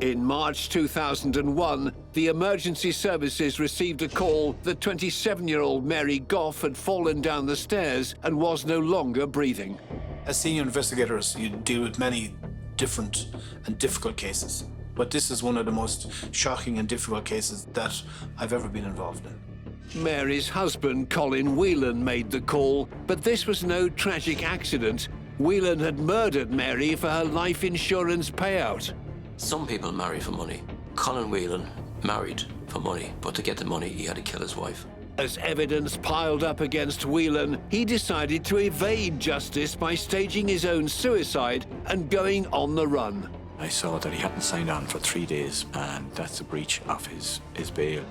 In March 2001, the emergency services received a call that 27-year-old Mary Gough had fallen down the stairs and was no longer breathing. As senior investigators, you deal with many different and difficult cases. But this is one of the most shocking and difficult cases that I've ever been involved in. Mary's husband, Colin Wheelan, made the call, but this was no tragic accident. Whelan had murdered Mary for her life insurance payout. Some people marry for money. Colin Wheelan married for money, but to get the money, he had to kill his wife. As evidence piled up against Whelan, he decided to evade justice by staging his own suicide and going on the run. I saw that he hadn't signed on for 3 days, and that's a breach of his bail.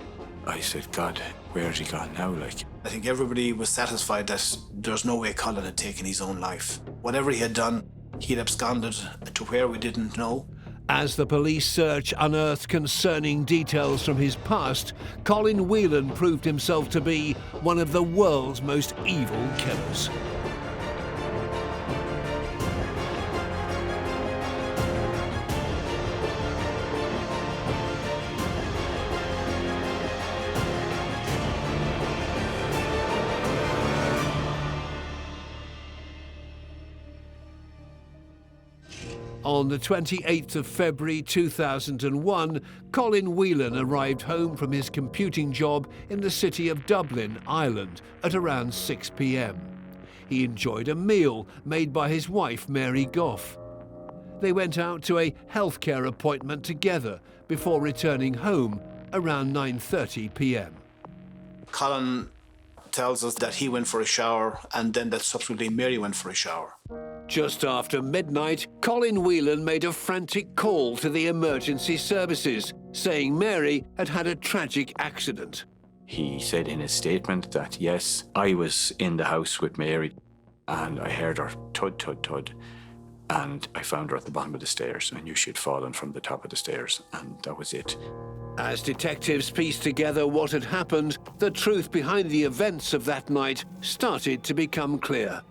I said, God, where has he gone now, like? I think everybody was satisfied that there's no way Colin had taken his own life. Whatever he had done, he'd absconded to where we didn't know. As the police search unearthed concerning details from his past, Colin Wheelan proved himself to be one of the world's most evil killers. On the 28th of February 2001, Colin Whelan arrived home from his computing job in the city of Dublin, Ireland, at around 6 p.m. He enjoyed a meal made by his wife, Mary Gough. They went out to a healthcare appointment together before returning home around 9:30 p.m. Colin tells us that he went for a shower and then that subsequently Mary went for a shower. Just after midnight, Colin Whelan made a frantic call to the emergency services, saying Mary had had a tragic accident. He said in his statement that, yes, I was in the house with Mary and I heard her thud, thud, thud, and I found her at the bottom of the stairs. I knew she had fallen from the top of the stairs, and that was it. As detectives pieced together what had happened, the truth behind the events of that night started to become clear.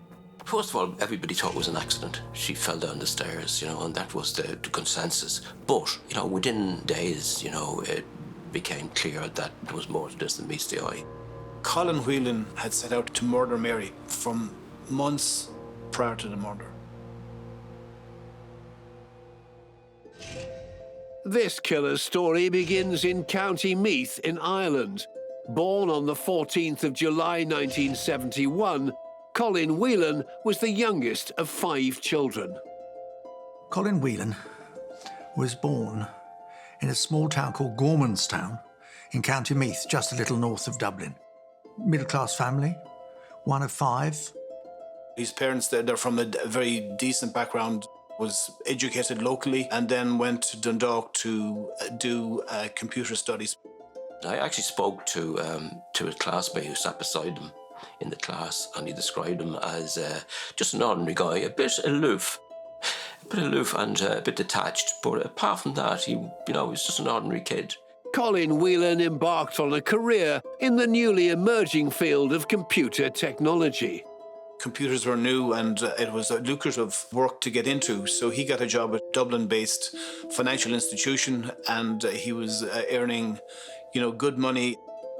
First of all, everybody thought it was an accident. She fell down the stairs, and that was the consensus. But, within days, it became clear that there was more to this than meets the eye. Colin Wheelan had set out to murder Mary from months prior to the murder. This killer's story begins in County Meath in Ireland. Born on the 14th of July 1971, Colin Wheelan was the youngest of 5 children. Colin Wheelan was born in a small town called Gormanstown in County Meath, just a little north of Dublin. Middle-class family, one of 5. His parents, they're from a very decent background, was educated locally and then went to Dundalk to do computer studies. I actually spoke to a classmate who sat beside him in the class, and he described him as just an ordinary guy, a bit aloof and a bit detached. But apart from that, he was just an ordinary kid. Colin Wheelan embarked on a career in the newly emerging field of computer technology. Computers were new and it was a lucrative work to get into, so he got a job at a Dublin-based financial institution and he was earning, good money.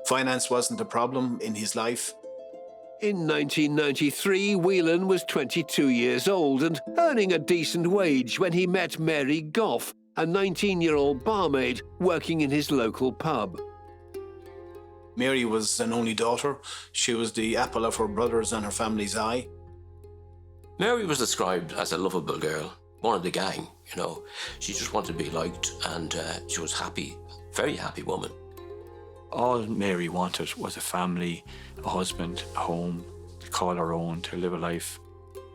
Finance wasn't a problem in his life. In 1993, Whelan was 22 years old and earning a decent wage when he met Mary Gough, a 19-year-old barmaid working in his local pub. Mary was an only daughter. She was the apple of her brother's and her family's eye. Mary was described as a lovable girl, one of the gang, She just wanted to be liked and she was happy, very happy woman. All Mary wanted was a family, a husband, a home, to call her own, to live a life.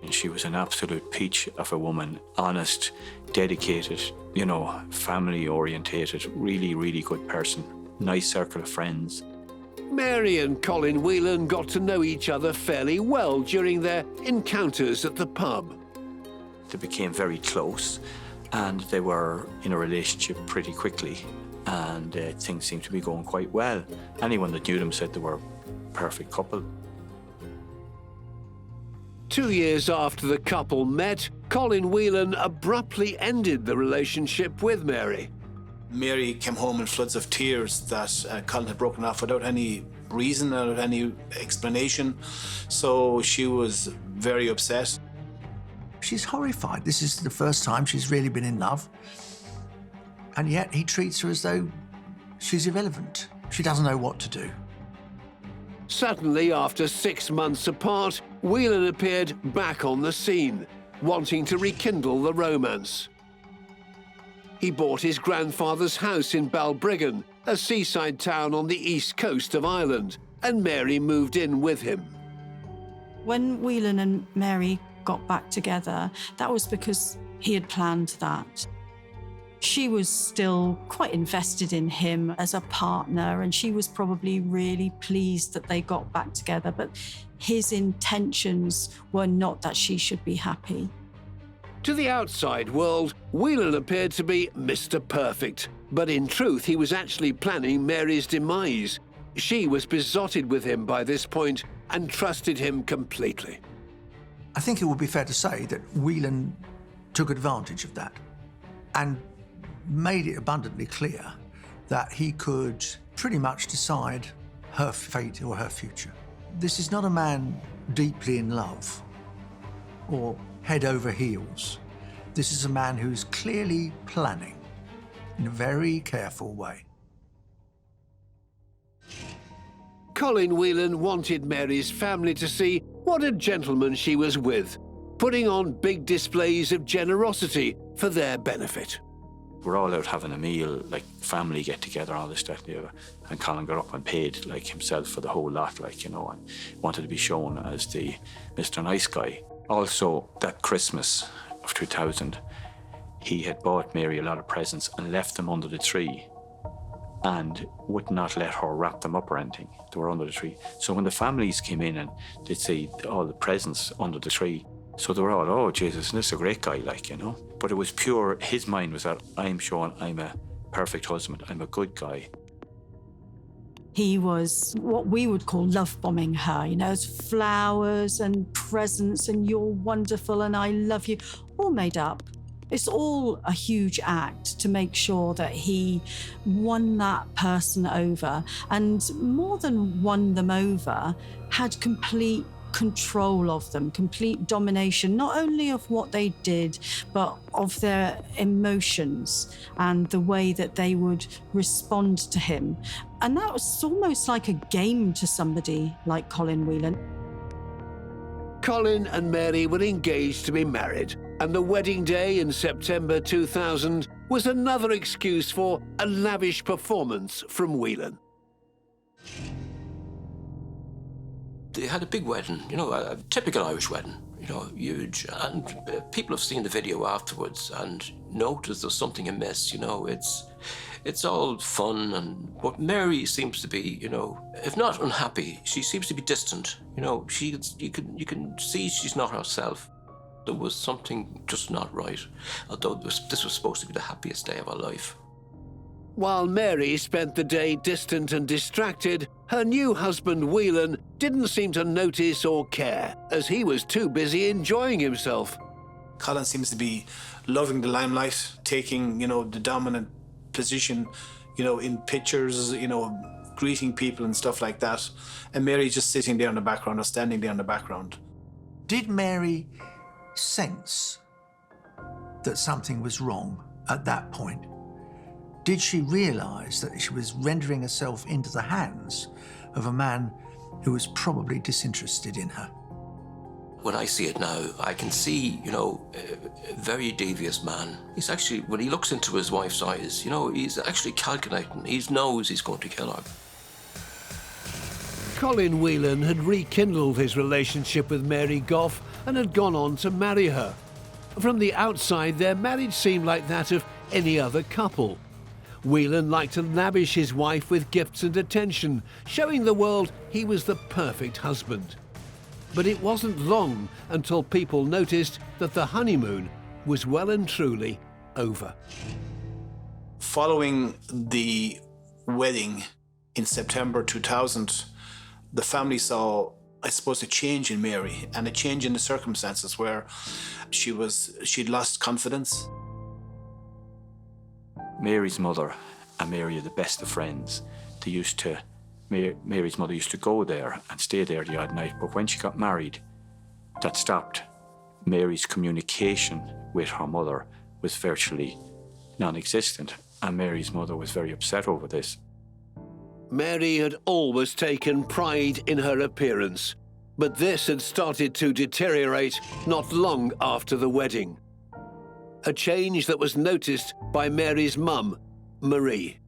And she was an absolute peach of a woman, honest, dedicated, family-orientated, really, really good person, nice circle of friends. Mary and Colin Whelan got to know each other fairly well during their encounters at the pub. They became very close and they were in a relationship pretty quickly, and things seemed to be going quite well. Anyone that knew them said they were a perfect couple. 2 years after the couple met, Colin Whelan abruptly ended the relationship with Mary. Mary came home in floods of tears that Colin had broken off without any reason, without any explanation. So she was very upset. She's horrified. This is the first time she's really been in love. And yet he treats her as though she's irrelevant. She doesn't know what to do. Suddenly, after 6 months apart, Whelan appeared back on the scene, wanting to rekindle the romance. He bought his grandfather's house in Balbriggan, a seaside town on the east coast of Ireland, and Mary moved in with him. When Whelan and Mary got back together, that was because he had planned that. She was still quite invested in him as a partner, and she was probably really pleased that they got back together, but his intentions were not that she should be happy. To the outside world, Whelan appeared to be Mr. Perfect, but in truth he was actually planning Mary's demise. She was besotted with him by this point and trusted him completely. I think it would be fair to say that Whelan took advantage of that and made it abundantly clear that he could pretty much decide her fate or her future. This is not a man deeply in love or head over heels. This is a man who's clearly planning in a very careful way. Colin Whelan wanted Mary's family to see what a gentleman she was with, putting on big displays of generosity for their benefit. We're all out having a meal, like family get together, all this, that, and the other. And Colin got up and paid, like, himself for the whole lot, like, you know, and wanted to be shown as the Mr. Nice Guy. Also, that Christmas of 2000, he had bought Mary a lot of presents and left them under the tree and would not let her wrap them up or anything. They were under the tree. So when the families came in and they'd see all the presents under the tree, so they were all, oh, Jesus, this is a great guy, like, you know. But it was pure, his mind was that I'm showing I'm a perfect husband, I'm a good guy. He was what we would call love bombing her, you know, flowers and presents and you're wonderful and I love you, all made up. It's all a huge act to make sure that he won that person over, and more than won them over, had complete control of them, complete domination, not only of what they did, but of their emotions and the way that they would respond to him. And that was almost like a game to somebody like Colin Wheelan. Colin and Mary were engaged to be married, and the wedding day in September 2000 was another excuse for a lavish performance from Whelan. They had a big wedding, you know, a typical Irish wedding, you know, huge. And people have seen the video afterwards and noticed there's something amiss, you know. It's all fun, but Mary seems to be, you know, if not unhappy, she seems to be distant. You know, you can see she's not herself. There was something just not right, although this was supposed to be the happiest day of her life. While Mary spent the day distant and distracted, her new husband Whelan didn't seem to notice or care, as he was too busy enjoying himself. Colin seems to be loving the limelight, taking, you know, the dominant position, you know, in pictures, you know, greeting people and stuff like that. And Mary just sitting there in the background or standing there in the background. Did Mary sense that something was wrong at that point? Did she realise that she was rendering herself into the hands of a man who was probably disinterested in her? When I see it now, I can see, you know, a very devious man. He's actually, when he looks into his wife's eyes, you know, he's actually calculating. He knows he's going to kill her. Colin Whelan had rekindled his relationship with Mary Gough and had gone on to marry her. From the outside, their marriage seemed like that of any other couple. Whelan liked to lavish his wife with gifts and attention, showing the world he was the perfect husband. But it wasn't long until people noticed that the honeymoon was well and truly over. Following the wedding in September 2000, the family saw, I suppose, a change in Mary and a change in the circumstances where she'd lost confidence. Mary's mother and Mary are the best of friends. They used to, Mary's mother used to go there and stay there the odd night, but when she got married, that stopped. Mary's communication with her mother was virtually non-existent, and Mary's mother was very upset over this. Mary had always taken pride in her appearance, but this had started to deteriorate not long after the wedding. A change that was noticed by Mary's mum, Marie.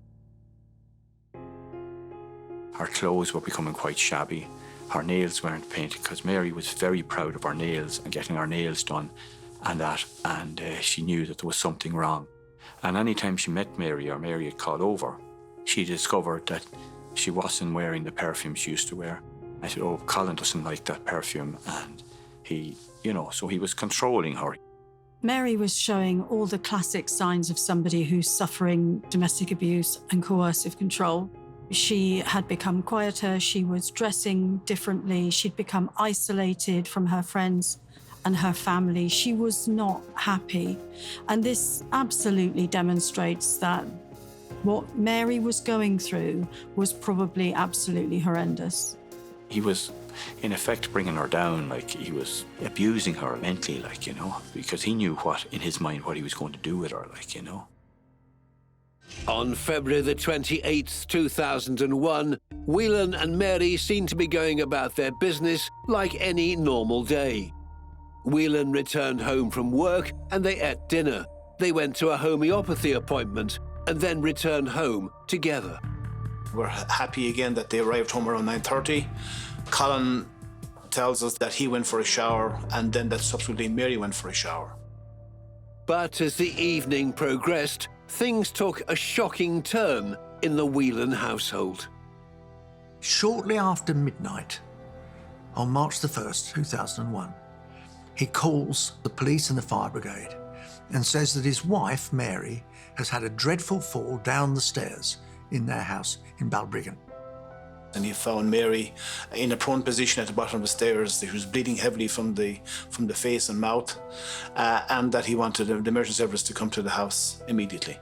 Her clothes were becoming quite shabby. Her nails weren't painted, because Mary was very proud of her nails and getting her nails done and she knew that there was something wrong. And any time she met Mary or Mary had called over, she discovered that she wasn't wearing the perfume she used to wear. I said, oh, Colin doesn't like that perfume. And he, so he was controlling her. Mary was showing all the classic signs of somebody who's suffering domestic abuse and coercive control. She had become quieter, she was dressing differently, she'd become isolated from her friends and her family. She was not happy. And this absolutely demonstrates that what Mary was going through was probably absolutely horrendous. He was, in effect, bringing her down, like he was abusing her mentally, because he knew in his mind, what he was going to do with her, On February the 28th, 2001, Whelan and Mary seemed to be going about their business like any normal day. Whelan returned home from work and they ate dinner. They went to a homeopathy appointment and then returned home together. We're happy again that they arrived home around 9:30. Colin tells us that he went for a shower and then that subsequently Mary went for a shower. But as the evening progressed, things took a shocking turn in the Whelan household. Shortly after midnight, on March the 1st, 2001, he calls the police and the fire brigade and says that his wife, Mary, has had a dreadful fall down the stairs in their house in Balbriggan. And he found Mary in a prone position at the bottom of the stairs. She was bleeding heavily from the face and mouth, and that he wanted the emergency service to come to the house immediately.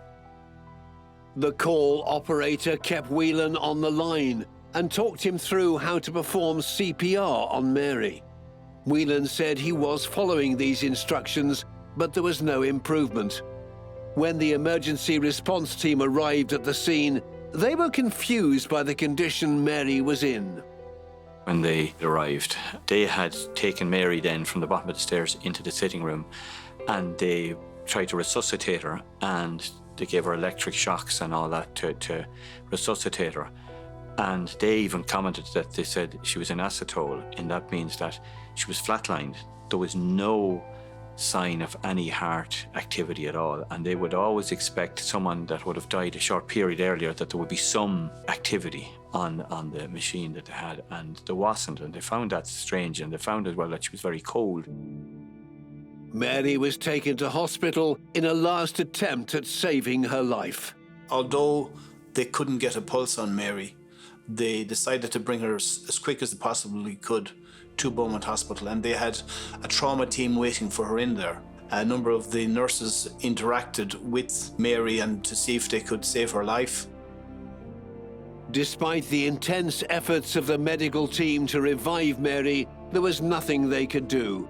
The call operator kept Whelan on the line and talked him through how to perform CPR on Mary. Whelan said he was following these instructions, but there was no improvement. When the emergency response team arrived at the scene, they were confused by the condition Mary was in. When they arrived, they had taken Mary then from the bottom of the stairs into the sitting room, and they tried to resuscitate her, and they gave her electric shocks and all that to resuscitate her. And they even commented that they said she was in acetol, and that means that she was flatlined. There was no sign of any heart activity at all, and they would always expect someone that would have died a short period earlier that there would be some activity on the machine that they had, and there wasn't, and they found that strange, and they found as well that she was very cold. Mary was taken to hospital in a last attempt at saving her life. Although they couldn't get a pulse on Mary, they decided to bring her as quick as they possibly could to Beaumont Hospital, and they had a trauma team waiting for her in there. A number of the nurses interacted with Mary and to see if they could save her life. Despite the intense efforts of the medical team to revive Mary, there was nothing they could do.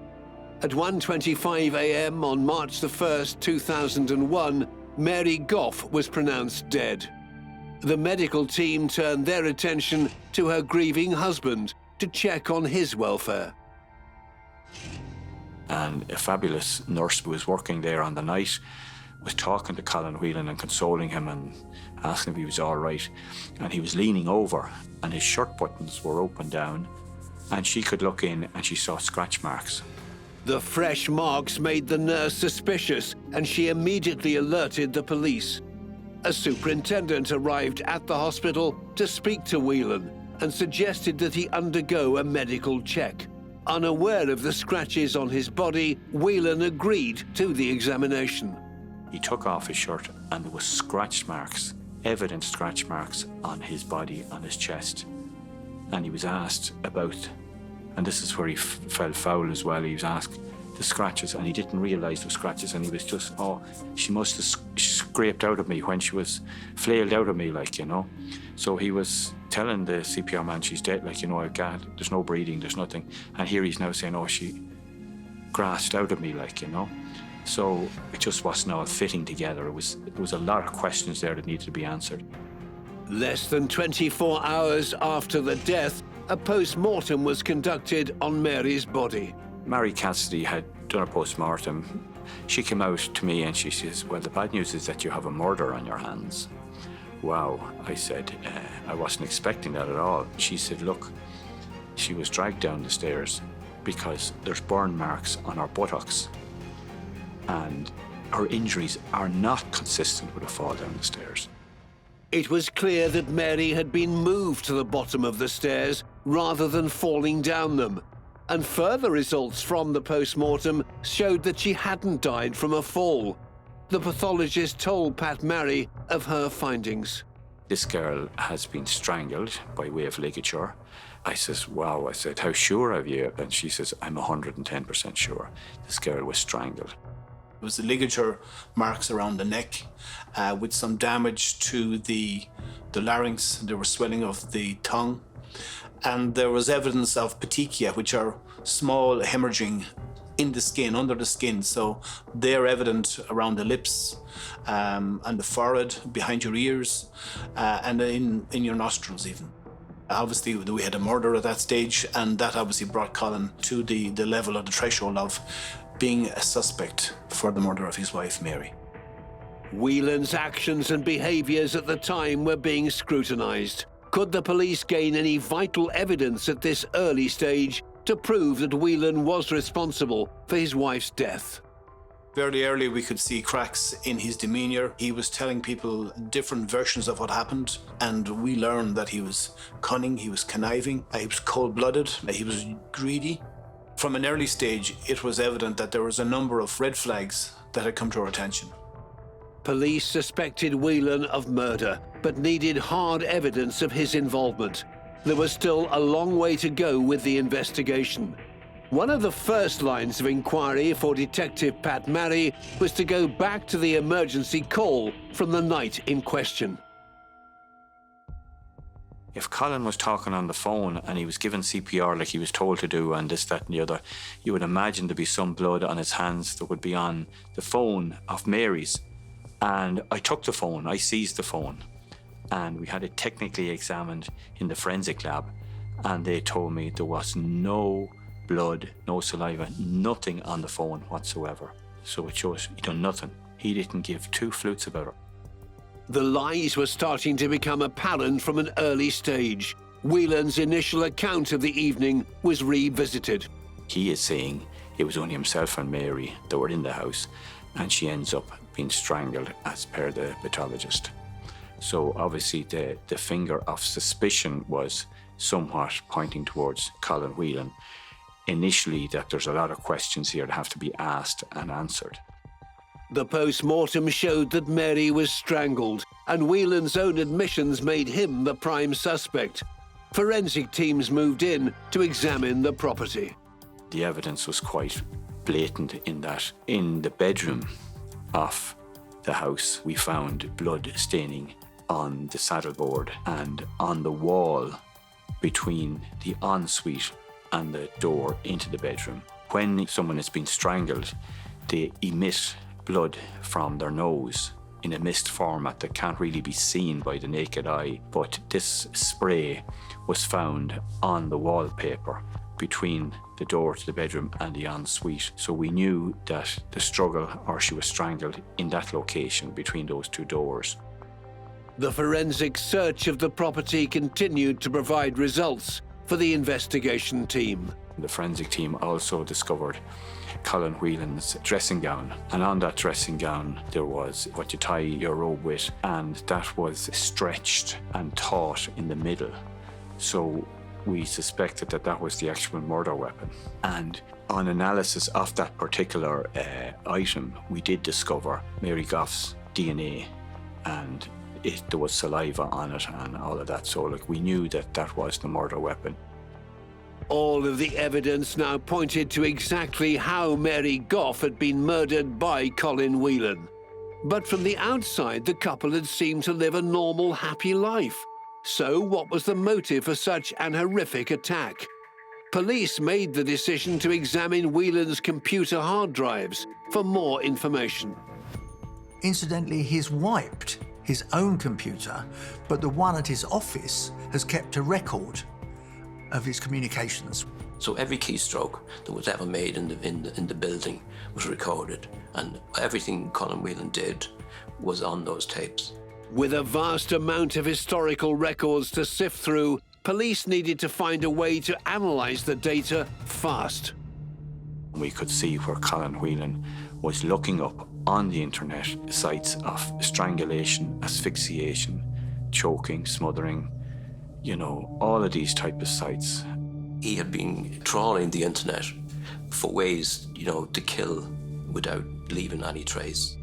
At 1:25 a.m. on March the 1st, 2001, Mary Gough was pronounced dead. The medical team turned their attention to her grieving husband to check on his welfare. And a fabulous nurse who was working there on the night was talking to Colin Wheelan and consoling him and asking if he was all right. And he was leaning over and his shirt buttons were open down, and she could look in and she saw scratch marks. The fresh marks made the nurse suspicious, and she immediately alerted the police. A superintendent arrived at the hospital to speak to Whelan and suggested that he undergo a medical check. Unaware of the scratches on his body, Whelan agreed to the examination. He took off his shirt and there were scratch marks, evident scratch marks on his body, on his chest. And he was asked about, and this is where he fell foul as well, he was asked the scratches, and he didn't realise the scratches, and he was just, oh, she must have scraped out of me, when she was flailed out of me, like, you know. So he was telling the CPR man she's dead, like, you know, there's no breathing, there's nothing. And here he's now saying, oh, she grasped out of me, like, you know. So it just wasn't all fitting together. There was a lot of questions there that needed to be answered. Less than 24 hours after the death, a post-mortem was conducted on Mary's body. Mary Cassidy had done a post-mortem. She came out to me and she says, well, the bad news is that you have a murder on your hands. Wow, I said, I wasn't expecting that at all. She said, look, she was dragged down the stairs because there's burn marks on her buttocks and her injuries are not consistent with a fall down the stairs. It was clear that Mary had been moved to the bottom of the stairs rather than falling down them. And further results from the post-mortem showed that she hadn't died from a fall. The pathologist told Pat Mary of her findings. This girl has been strangled by way of ligature. I says, wow, I said, how sure are you? And she says, I'm 110% sure this girl was strangled. It was the ligature marks around the neck with some damage to the larynx. There was swelling of the tongue. And there was evidence of petechia, which are small hemorrhaging in the skin, under the skin. So they're evident around the lips and the forehead, behind your ears, and in your nostrils even. Obviously, we had a murder at that stage, and that obviously brought Colin to the level of the threshold of being a suspect for the murder of his wife, Mary. Whelan's actions and behaviours at the time were being scrutinised. Could the police gain any vital evidence at this early stage to prove that Whelan was responsible for his wife's death? Very early we could see cracks in his demeanour. He was telling people different versions of what happened, and we learned that he was cunning, he was conniving, he was cold-blooded, he was greedy. From an early stage, it was evident that there was a number of red flags that had come to our attention. Police suspected Whelan of murder, but needed hard evidence of his involvement. There was still a long way to go with the investigation. One of the first lines of inquiry for Detective Pat Mary was to go back to the emergency call from the night in question. If Colin was talking on the phone and he was given CPR like he was told to do and this, that and the other, you would imagine there'd be some blood on his hands that would be on the phone of Mary's. And I took the phone, I seized the phone, and we had it technically examined in the forensic lab, and they told me there was no blood, no saliva, nothing on the phone whatsoever. So it shows he done nothing. He didn't give two flutes about it. The lies were starting to become apparent from an early stage. Whelan's initial account of the evening was revisited. He is saying it was only himself and Mary that were in the house, and she ends up being strangled as per the pathologist. So obviously the finger of suspicion was somewhat pointing towards Colin Wheelan. Initially, that there's a lot of questions here that have to be asked and answered. The post-mortem showed that Mary was strangled, and Whelan's own admissions made him the prime suspect. Forensic teams moved in to examine the property. The evidence was quite blatant in that in the bedroom of the house we found blood staining on the saddleboard and on the wall between the ensuite and the door into the bedroom. When someone has been strangled, they emit blood from their nose in a mist format that can't really be seen by the naked eye, but this spray was found on the wallpaper between the door to the bedroom and the ensuite. So we knew that the struggle, or she was strangled in that location between those two doors. The forensic search of the property continued to provide results for the investigation team. The forensic team also discovered Colin Whelan's dressing gown, and on that dressing gown there was what you tie your robe with, and that was stretched and taut in the middle. So we suspected that that was the actual murder weapon. And on analysis of that particular item, we did discover Mary Gough's DNA, and there was saliva on it and all of that. So we knew that that was the murder weapon. All of the evidence now pointed to exactly how Mary Gough had been murdered by Colin Whelan. But from the outside, the couple had seemed to live a normal, happy life. So what was the motive for such an horrific attack? Police made the decision to examine Whelan's computer hard drives for more information. Incidentally, he's wiped his own computer, but the one at his office has kept a record of his communications. So every keystroke that was ever made in the building was recorded, and everything Colin Wheelan did was on those tapes. With a vast amount of historical records to sift through, police needed to find a way to analyse the data fast. We could see where Colin Wheelan was looking up on the internet sites of strangulation, asphyxiation, choking, smothering, you know, all of these type of sites. He had been trawling the internet for ways, you know, to kill without leaving any trace.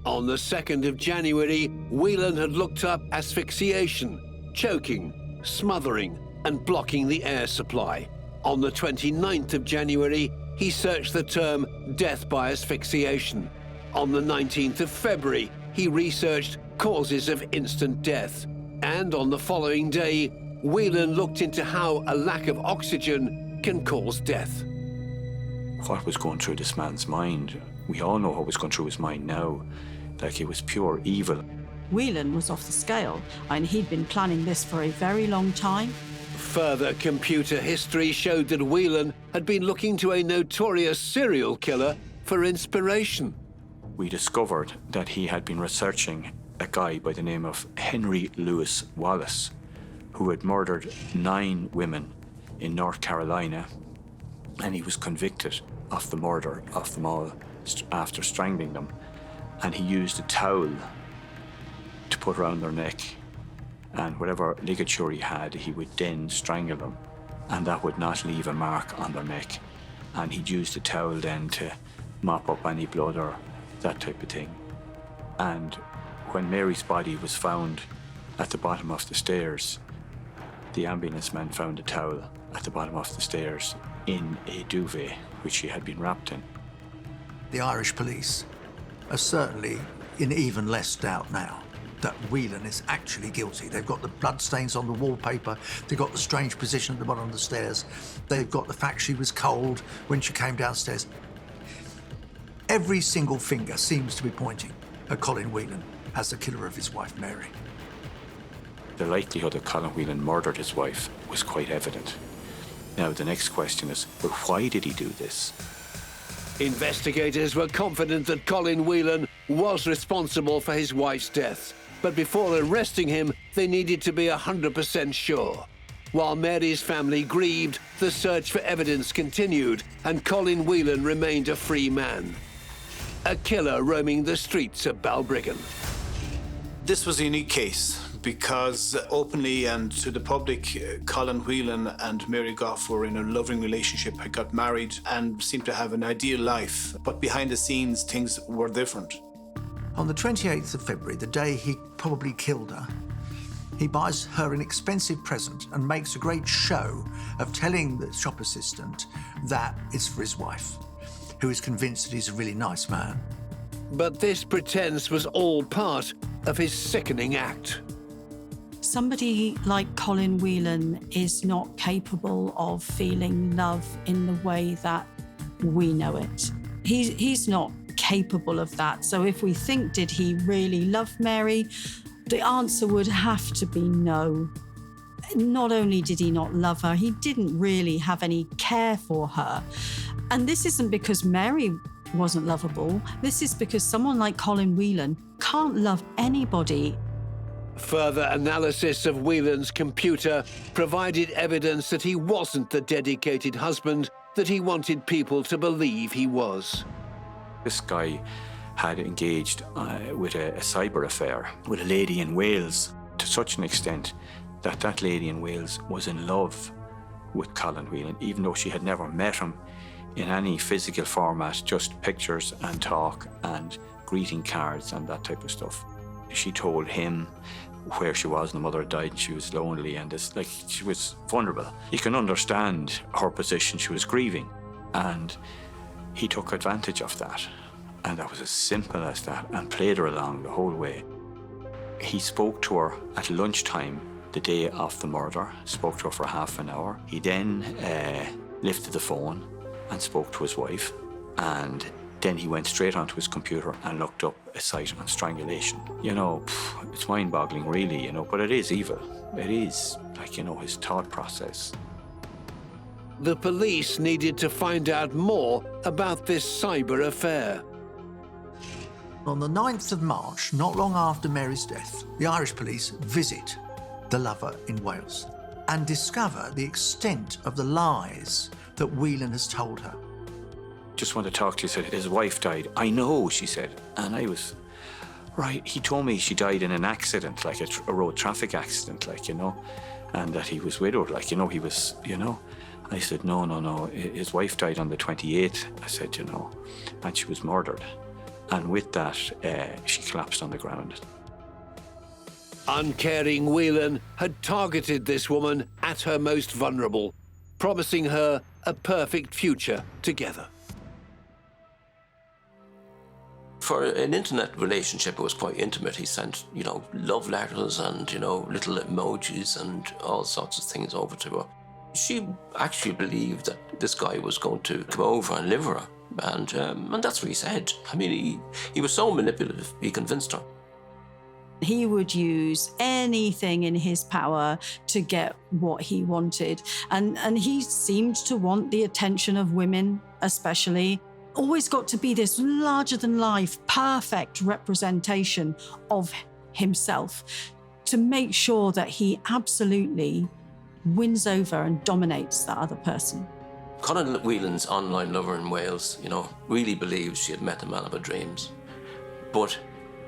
On the 2nd of January, Whelan had looked up asphyxiation, choking, smothering, and blocking the air supply. On the 29th of January, he searched the term death by asphyxiation. On the 19th of February, he researched causes of instant death. And on the following day, Whelan looked into how a lack of oxygen can cause death. What was going through this man's mind? We all know what was going through his mind now. Like, it was pure evil. Whelan was off the scale, and he'd been planning this for a very long time. Further computer history showed that Whelan had been looking to a notorious serial killer for inspiration. We discovered that he had been researching a guy by the name of Henry Louis Wallace, who had murdered 9 women in North Carolina, and he was convicted of the murder of them all after strangling them. And he used a towel to put around their neck, and whatever ligature he had, he would then strangle them, and that would not leave a mark on their neck. And he'd use the towel then to mop up any blood or that type of thing. And when Mary's body was found at the bottom of the stairs, the ambulance man found a towel at the bottom of the stairs in a duvet which she had been wrapped in. The Irish police are certainly in even less doubt now that Whelan is actually guilty. They've got the bloodstains on the wallpaper, they've got the strange position at the bottom of the stairs, they've got the fact she was cold when she came downstairs. Every single finger seems to be pointing at Colin Wheelan as the killer of his wife, Mary. The likelihood that Colin Wheelan murdered his wife was quite evident. Now, the next question is, well, why did he do this? Investigators were confident that Colin Whelan was responsible for his wife's death. But before arresting him, they needed to be 100% sure. While Mary's family grieved, the search for evidence continued, and Colin Whelan remained a free man. A killer roaming the streets of Balbriggan. This was a unique case because openly and to the public, Colin Whelan and Mary Gough were in a loving relationship, had got married and seemed to have an ideal life. But behind the scenes, things were different. On the 28th of February, the day he probably killed her, he buys her an expensive present and makes a great show of telling the shop assistant that it's for his wife, who is convinced that he's a really nice man. But this pretense was all part of his sickening act. Somebody like Colin Whelan is not capable of feeling love in the way that we know it. He's not capable of that. So if we think, did he really love Mary? The answer would have to be no. Not only did he not love her, he didn't really have any care for her. And this isn't because Mary wasn't lovable. This is because someone like Colin Whelan can't love anybody. Further analysis of Whelan's computer provided evidence that he wasn't the dedicated husband that he wanted people to believe he was. This guy had engaged with a cyber affair with a lady in Wales to such an extent that that lady in Wales was in love with Colin Whelan, even though she had never met him in any physical format, just pictures and talk and greeting cards and that type of stuff. She told him where she was, and the mother died, and she was lonely, and she was vulnerable. You can understand her position. She was grieving, and he took advantage of that. And that was as simple as that, and played her along the whole way. He spoke to her at lunchtime the day of the murder, spoke to her for half an hour. He then lifted the phone and spoke to his wife, and then he went straight onto his computer and looked up a site on strangulation. You know, it's mind-boggling really, you know, but it is evil. It is, like, you know, his thought process. The police needed to find out more about this cyber affair. On the 9th of March, not long after Mary's death, the Irish police visit the lover in Wales and discover the extent of the lies that Whelan has told her. Just want to talk to you, said his wife died. I know, she said. And I was, right, he told me she died in an accident, like a road traffic accident, like, you know, and that he was widowed, like, you know, he was, you know. I said, no, his wife died on the 28th. I said, you know, and she was murdered. And with that, she collapsed on the ground. Uncaring Whelan had targeted this woman at her most vulnerable, promising her a perfect future together. For an internet relationship, it was quite intimate. He sent, you know, love letters and, you know, little emojis and all sorts of things over to her. She actually believed that this guy was going to come over and live with her. And that's what he said. I mean, he was so manipulative, he convinced her. He would use anything in his power to get what he wanted. And he seemed to want the attention of women, especially. Always got to be this larger-than-life, perfect representation of himself to make sure that he absolutely wins over and dominates that other person. Colin Wheelan's online lover in Wales, you know, really believed she had met the man of her dreams. But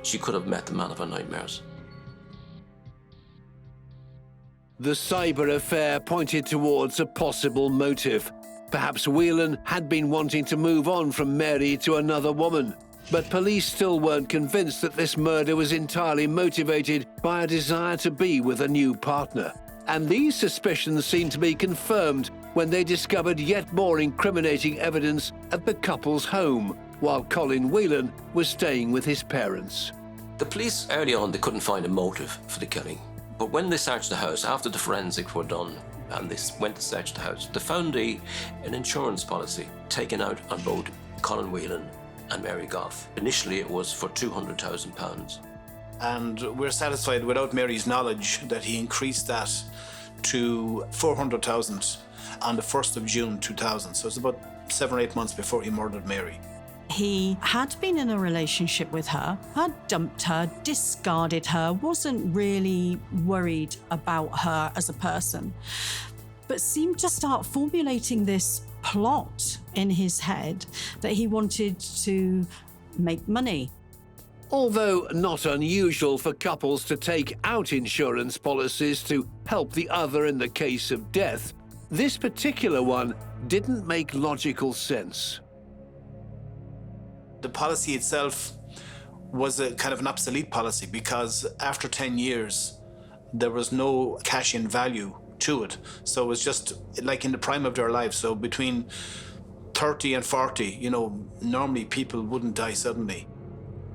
she could have met the man of her nightmares. The cyber affair pointed towards a possible motive. Perhaps Whelan had been wanting to move on from Mary to another woman. But police still weren't convinced that this murder was entirely motivated by a desire to be with a new partner. And these suspicions seemed to be confirmed when they discovered yet more incriminating evidence at the couple's home, while Colin Wheelan was staying with his parents. The police, early on, they couldn't find a motive for the killing. But when they searched the house, after the forensics were done, and they went to search the house, they found an insurance policy taken out on both Colin Whelan and Mary Gough. Initially, it was for £200,000. And we're satisfied, without Mary's knowledge, that he increased that to £400,000 on the 1st of June 2000. So it's about 7 or 8 months before he murdered Mary. He had been in a relationship with her, had dumped her, discarded her, wasn't really worried about her as a person, but seemed to start formulating this plot in his head that he wanted to make money. Although not unusual for couples to take out insurance policies to help the other in the case of death, this particular one didn't make logical sense. The policy itself was a kind of an obsolete policy because after 10 years, there was no cash-in value to it. So it was just like in the prime of their lives. So between 30 and 40, you know, normally people wouldn't die suddenly.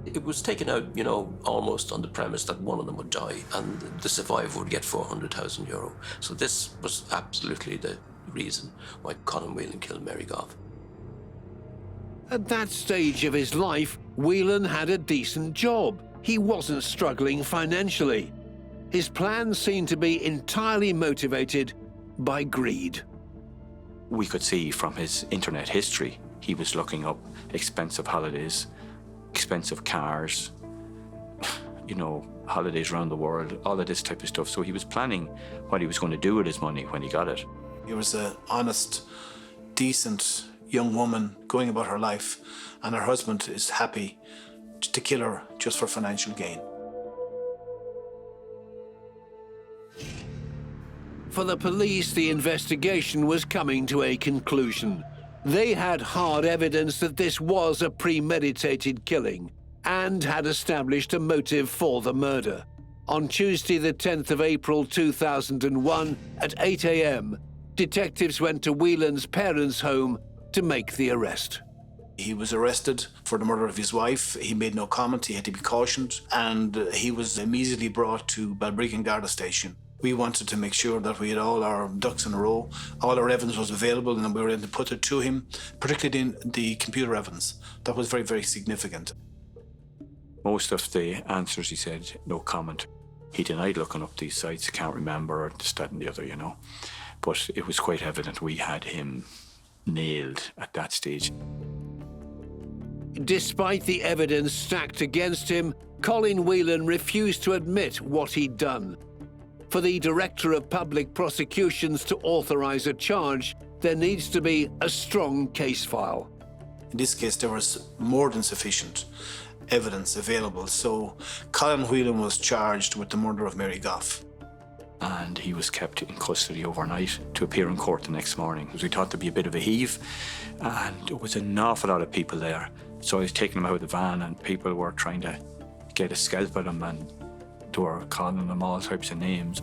It was taken out, you know, almost on the premise that one of them would die and the survivor would get €400,000. So this was absolutely the reason why Colin Whelan killed Mary Gough. At that stage of his life, Whelan had a decent job. He wasn't struggling financially. His plans seemed to be entirely motivated by greed. We could see from his internet history, he was looking up expensive holidays, expensive cars, you know, holidays around the world, all of this type of stuff. So he was planning what he was going to do with his money when he got it. He was an honest, decent young woman going about her life, and her husband is happy to kill her just for financial gain. For the police, the investigation was coming to a conclusion. They had hard evidence that this was a premeditated killing and had established a motive for the murder. On Tuesday, the 10th of April 2001, at 8 a.m., detectives went to Whelan's parents' home to make the arrest. He was arrested for the murder of his wife. He made no comment. He had to be cautioned, and he was immediately brought to Balbriggan Garda Station. We wanted to make sure that we had all our ducks in a row, all our evidence was available, and we were able to put it to him, particularly the computer evidence. That was very, very significant. Most of the answers he said, no comment. He denied looking up these sites, can't remember, or this, that and the other, you know. But it was quite evident we had him nailed at that stage. Despite the evidence stacked against him, Colin Whelan refused to admit what he'd done. For the Director of Public Prosecutions to authorise a charge, there needs to be a strong case file. In this case, there was more than sufficient evidence available, so Colin Wheelan was charged with the murder of Mary Gough. And he was kept in custody overnight to appear in court the next morning, because we thought there'd be a bit of a heave, and there was an awful lot of people there. So I was taking him out of the van, and people were trying to get a scalp at him, and they were calling him all types of names.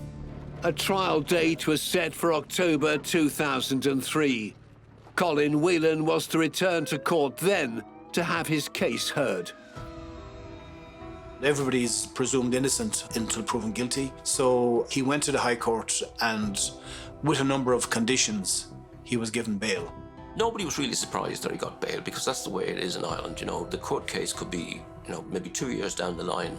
A trial date was set for October 2003. Colin Whelan was to return to court then to have his case heard. Everybody's presumed innocent until proven guilty, so he went to the High Court, and with a number of conditions, he was given bail. Nobody was really surprised that he got bail, because that's the way it is in Ireland, you know. The court case could be, you know, maybe 2 years down the line.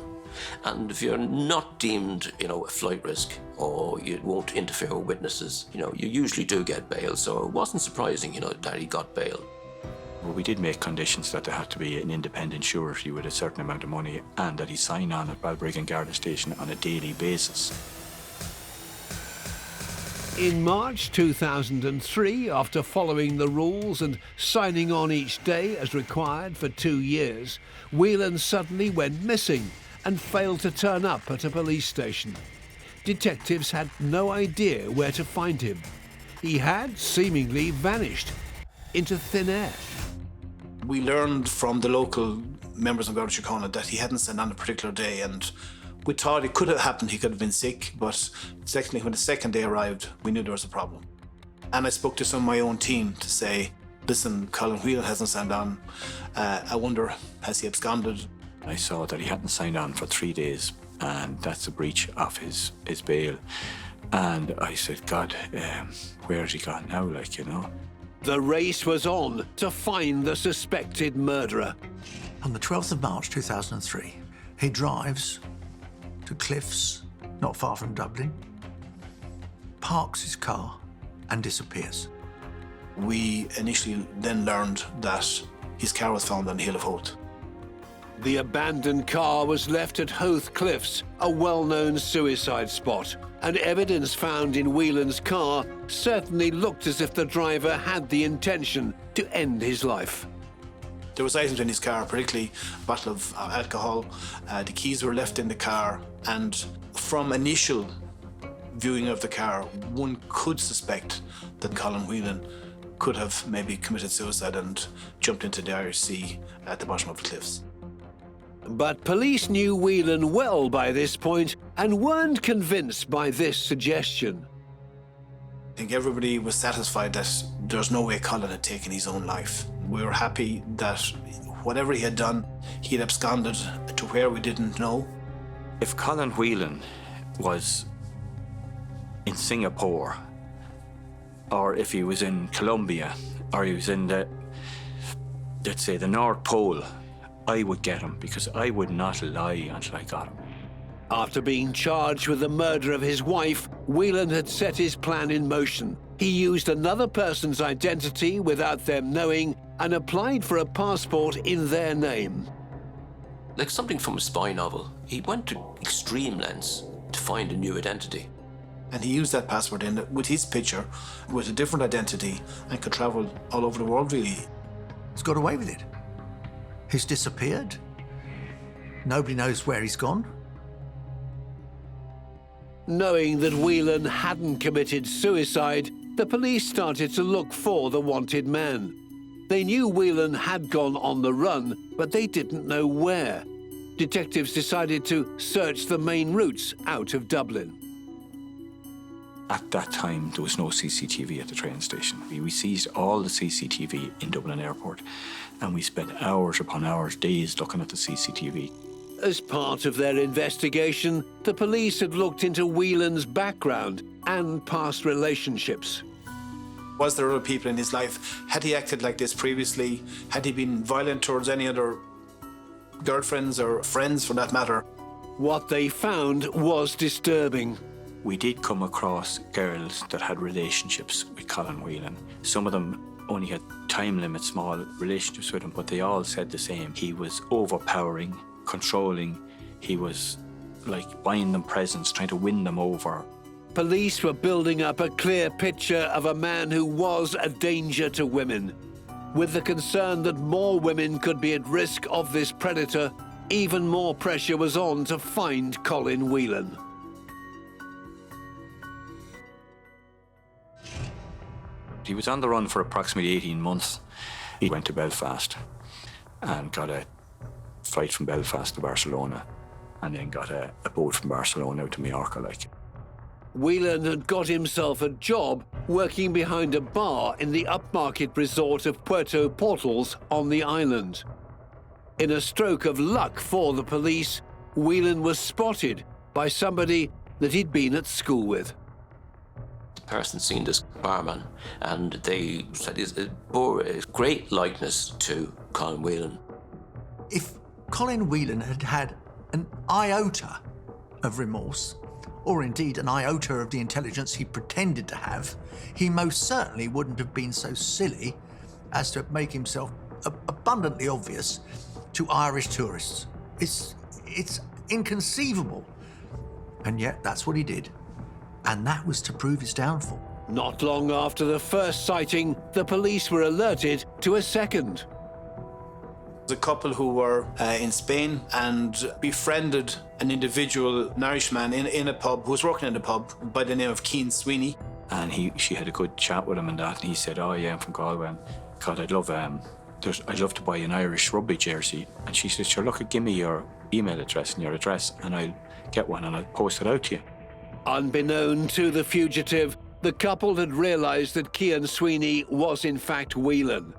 And if you're not deemed, you know, a flight risk, or you won't interfere with witnesses, you know, you usually do get bail. So it wasn't surprising, you know, that he got bail. Well, we did make conditions that there had to be an independent surety with a certain amount of money, and that he sign on at Balbriggan Garda Station on a daily basis. In March 2003, after following the rules and signing on each day as required for 2 years, Whelan suddenly went missing and failed to turn up at a police station. Detectives had no idea where to find him. He had seemingly vanished into thin air. We learned from the local members of Garda Síochána that he hadn't sent on a particular day, and we thought it could have happened, he could have been sick, but secondly, when the second day arrived, we knew there was a problem. And I spoke to some of my own team to say, listen, Colin Wheelan hasn't signed on. I wonder, has he absconded? I saw that he hadn't signed on for 3 days, and that's a breach of his bail. And I said, God, where has he gone now, like, you know? The race was on to find the suspected murderer. On the 12th of March 2003, he drives to Cliffs, not far from Dublin, parks his car and disappears. We initially then learned that his car was found on the Hill of Howth. The abandoned car was left at Howth Cliffs, a well-known suicide spot, and evidence found in Whelan's car certainly looked as if the driver had the intention to end his life. There was items in his car, particularly a bottle of alcohol. The keys were left in the car, and from initial viewing of the car, one could suspect that Colin Wheelan could have maybe committed suicide and jumped into the Irish Sea at the bottom of the cliffs. But police knew Whelan well by this point and weren't convinced by this suggestion. I think everybody was satisfied that there's no way Colin had taken his own life. We were happy that whatever he had done, he had absconded to where we didn't know. If Colin Wheelan was in Singapore, or if he was in Colombia, or he was in let's say, the North Pole, I would get him, because I would not lie until I got him. After being charged with the murder of his wife, Whelan had set his plan in motion. He used another person's identity without them knowing and applied for a passport in their name. Like something from a spy novel, he went to extreme lengths to find a new identity. And he used that passport in with his picture, with a different identity, and could travel all over the world, really. He's got away with it. He's disappeared. Nobody knows where he's gone. Knowing that Whelan hadn't committed suicide, the police started to look for the wanted man. They knew Whelan had gone on the run, but they didn't know where. Detectives decided to search the main routes out of Dublin. At that time, there was no CCTV at the train station. We seized all the CCTV in Dublin Airport, and we spent hours upon hours, days looking at the CCTV. As part of their investigation, the police had looked into Whelan's background and past relationships. Was there other people in his life? Had he acted like this previously? Had he been violent towards any other girlfriends or friends for that matter? What they found was disturbing. We did come across girls that had relationships with Colin Wheelan. Some of them only had time limit, small relationships with him, but they all said the same. He was overpowering, controlling. He was like buying them presents, trying to win them over. Police were building up a clear picture of a man who was a danger to women. With the concern that more women could be at risk of this predator, even more pressure was on to find Colin Whelan. He was on the run for approximately 18 months. He went to Belfast and got a flight from Belfast to Barcelona, and then got a boat from Barcelona out to Mallorca. Whelan had got himself a job working behind a bar in the upmarket resort of Puerto Portals on the island. In a stroke of luck for the police, Whelan was spotted by somebody that he'd been at school with. The person seen this barman, and they said it bore a great likeness to Colin Whelan. If Colin Whelan had had an iota of remorse, or indeed an iota of the intelligence he pretended to have, he most certainly wouldn't have been so silly as to make himself abundantly obvious to Irish tourists. It's inconceivable. And yet that's what he did. And that was to prove his downfall. Not long after the first sighting, the police were alerted to a second. A couple who were in Spain and befriended an individual, an Irishman in a pub, who was working in a pub by the name of Cian Sweeney. And she had a good chat with him and that, and he said, "Oh yeah, I'm from Galway. And God, I'd love to buy an Irish rugby jersey." And she said, "Sure, look, give me your email address and your address, and I'll get one and I'll post it out to you." Unbeknown to the fugitive, the couple had realised that Cian Sweeney was in fact Whelan.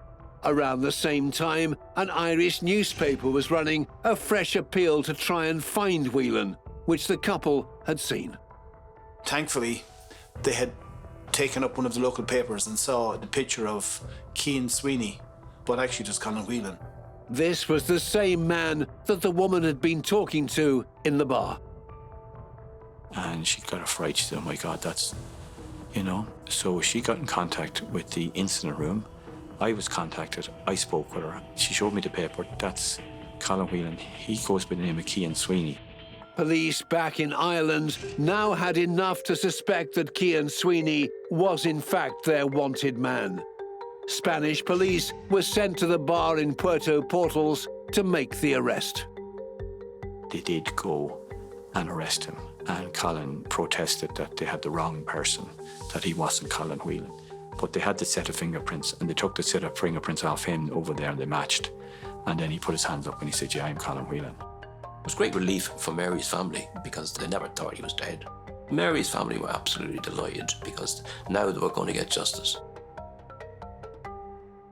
Around the same time, an Irish newspaper was running a fresh appeal to try and find Whelan, which the couple had seen. Thankfully, they had taken up one of the local papers and saw the picture of Cian Sweeney, but actually just Colin Whelan. This was the same man that the woman had been talking to in the bar. And she got a fright. She said, "Oh my God, that's, So she got in contact with the incident room. I was contacted. I spoke with her. She showed me the paper. That's Colin Whelan. He goes by the name of Cian Sweeney. Police back in Ireland now had enough to suspect that Cian Sweeney was in fact their wanted man. Spanish police were sent to the bar in Puerto Portals to make the arrest. They did go and arrest him, and Colin protested that they had the wrong person, that he wasn't Colin Whelan. But they had the set of fingerprints, and they took the set of fingerprints off him over there, and they matched. And then he put his hands up and he said, "Yeah, I'm Colin Whelan." It was great relief for Mary's family because they never thought he was dead. Mary's family were absolutely delighted because now they were going to get justice.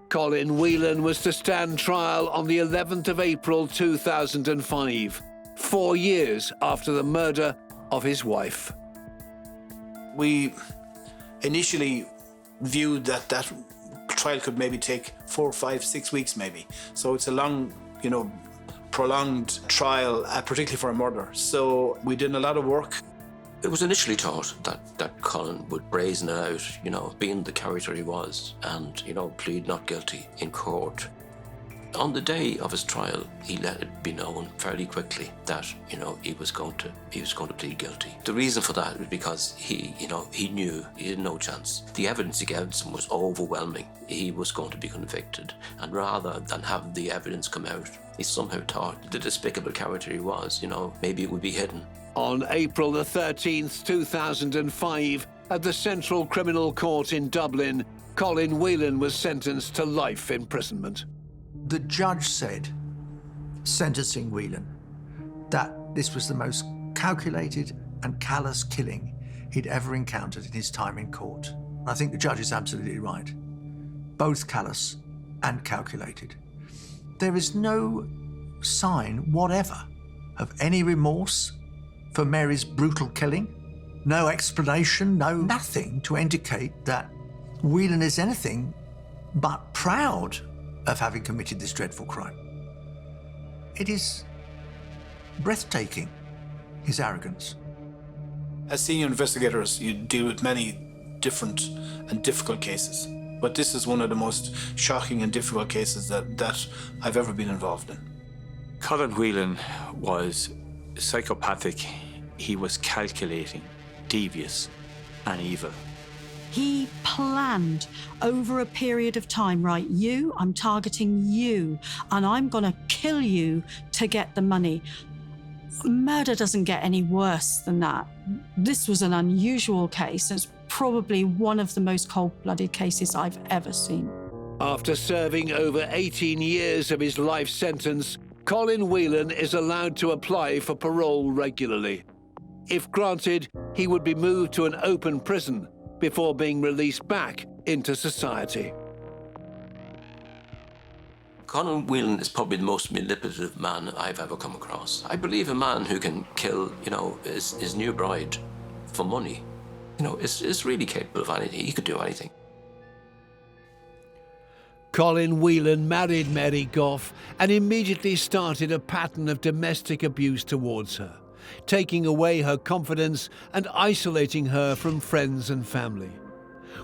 Colin Whelan was to stand trial on the 11th of April 2005, 4 years after the murder of his wife. We initially viewed that trial could maybe take 4, 5, 6 weeks maybe. So it's a long, prolonged trial, particularly for a murder. So we did a lot of work. It was initially thought that Colin would brazen it out, being the character he was, and, plead not guilty in court. On the day of his trial, he let it be known fairly quickly that, he was going to plead guilty. The reason for that was because he knew he had no chance. The evidence against him was overwhelming. He was going to be convicted, and rather than have the evidence come out, he somehow thought the despicable character he was, maybe it would be hidden. On April the 13th, 2005, at the Central Criminal Court in Dublin, Colin Whelan was sentenced to life imprisonment. The judge said, sentencing Whelan, that this was the most calculated and callous killing he'd ever encountered in his time in court. I think the judge is absolutely right. Both callous and calculated. There is no sign whatever of any remorse for Mary's brutal killing. No explanation, nothing to indicate that Whelan is anything but proud of having committed this dreadful crime. It is breathtaking, his arrogance. As senior investigators, you deal with many different and difficult cases, but this is one of the most shocking and difficult cases that I've ever been involved in. Colin Wheelan was psychopathic. He was calculating, devious, and evil. He planned over a period of time, right? I'm targeting you, and I'm going to kill you to get the money. Murder doesn't get any worse than that. This was an unusual case. It's probably one of the most cold-blooded cases I've ever seen. After serving over 18 years of his life sentence, Colin Wheelan is allowed to apply for parole regularly. If granted, he would be moved to an open prison before being released back into society. Colin Whelan is probably the most manipulative man I've ever come across. I believe a man who can kill, his new bride for money, is really capable of anything. He could do anything. Colin Whelan married Mary Gough and immediately started a pattern of domestic abuse towards her, taking away her confidence and isolating her from friends and family.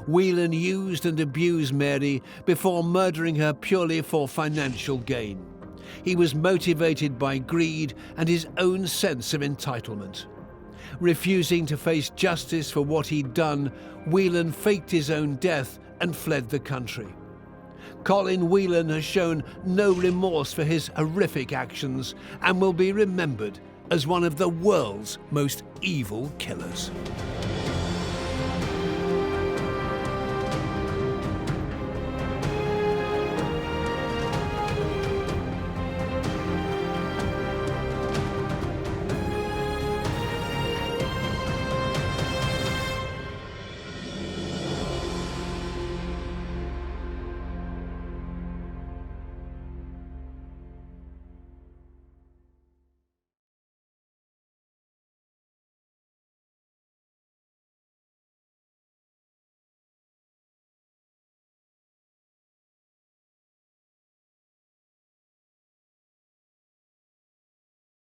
Whelan used and abused Mary before murdering her purely for financial gain. He was motivated by greed and his own sense of entitlement. Refusing to face justice for what he'd done, Whelan faked his own death and fled the country. Colin Whelan has shown no remorse for his horrific actions and will be remembered as one of the world's most evil killers.